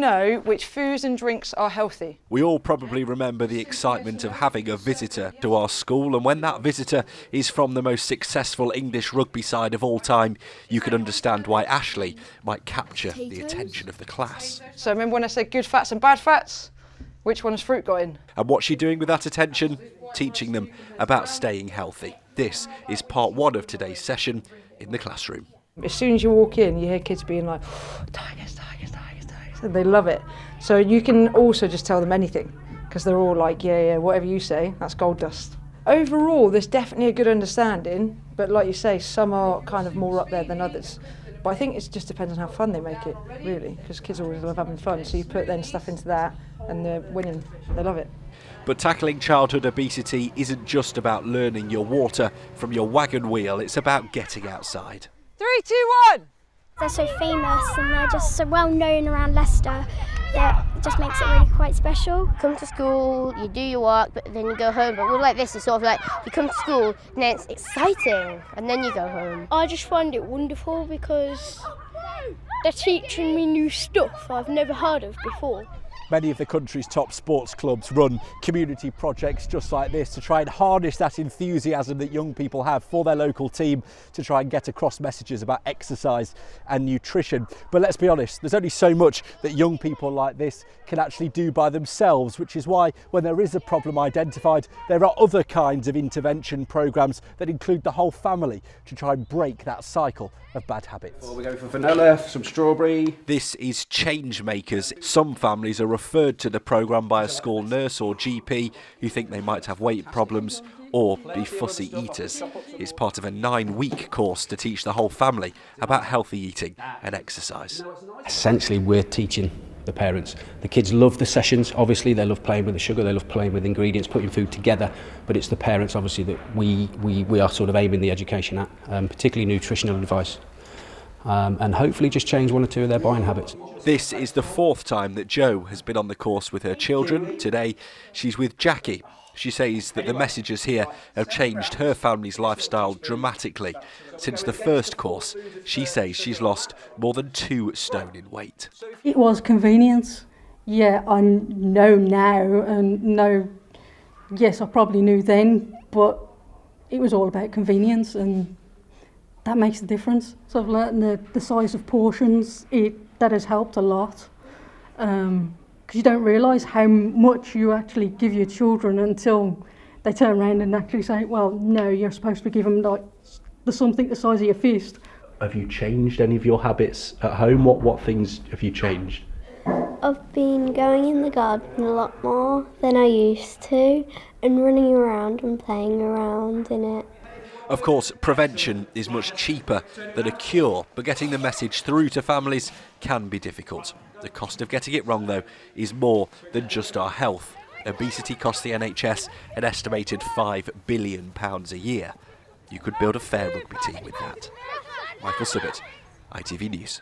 know which foods and drinks are healthy. We all probably remember the excitement of having a visitor to our school, and when that visitor is from the most successful English rugby side of all time, you can understand why ASHLEIGH might capture the attention of the class. So remember when I said good fats and bad fats? Which one has fruit got in? And what's she doing with that attention? Teaching them about staying healthy. This is part one of today's session in the classroom. As soon as you walk in, you hear kids being like, tigers, tigers, tigers, tigers. And they love it. So you can also just tell them anything, because they're all like, yeah, whatever you say, that's gold dust. Overall, there's definitely a good understanding, but like you say, some are kind of more up there than others. But I think it just depends on how fun they make it, really, because kids always love having fun. So you put then stuff into that, and they're winning. They love it. But tackling childhood obesity isn't just about learning your water from your wagon wheel, it's about getting outside. 3, 2, 1! They're so famous and they're just so well known around Leicester that it just makes it really quite special. Come to school, you do your work, but then you go home. But we're like this, it's sort of like you come to school and then it's exciting and then you go home. I just find it wonderful because they're teaching me new stuff I've never heard of before. Many of the country's top sports clubs run community projects just like this to try and harness that enthusiasm that young people have for their local team to try and get across messages about exercise and nutrition. But let's be honest, there's only so much that young people like this can actually do by themselves, which is why when there is a problem identified, there are other kinds of intervention programmes that include the whole family to try and break that cycle of bad habits. Well, we're going for vanilla, some strawberry. This is Change Makers. Some families are referred to the programme by a school nurse or GP who think they might have weight problems or be fussy eaters. It's part of a 9-week course to teach the whole family about healthy eating and exercise. Essentially, we're teaching the parents. The kids love the sessions, obviously they love playing with the sugar, they love playing with ingredients, putting food together, but it's the parents obviously that we are sort of aiming the education at, particularly nutritional advice. And hopefully just change one or two of their buying habits. This is the 4th time that Jo has been on the course with her children. Today she's with Jackie. She says that the messages here have changed her family's lifestyle dramatically. Since the first course, she says she's lost more than 2 stone in weight. It was convenience. Yeah, I know now and know, yes, I probably knew then, but it was all about convenience and that makes a difference. So I've learned the size of portions, that has helped a lot. Because you don't realise how much you actually give your children until they turn around and actually say, well, no, you're supposed to give them like something the size of your fist. Have you changed any of your habits at home? What things have you changed? I've been going in the garden a lot more than I used to and running around and playing around in it. Of course, prevention is much cheaper than a cure, but getting the message through to families can be difficult. The cost of getting it wrong, though, is more than just our health. Obesity costs the NHS an estimated £5 billion a year. You could build a fair rugby team with that. Michael SIBERT, ITV News.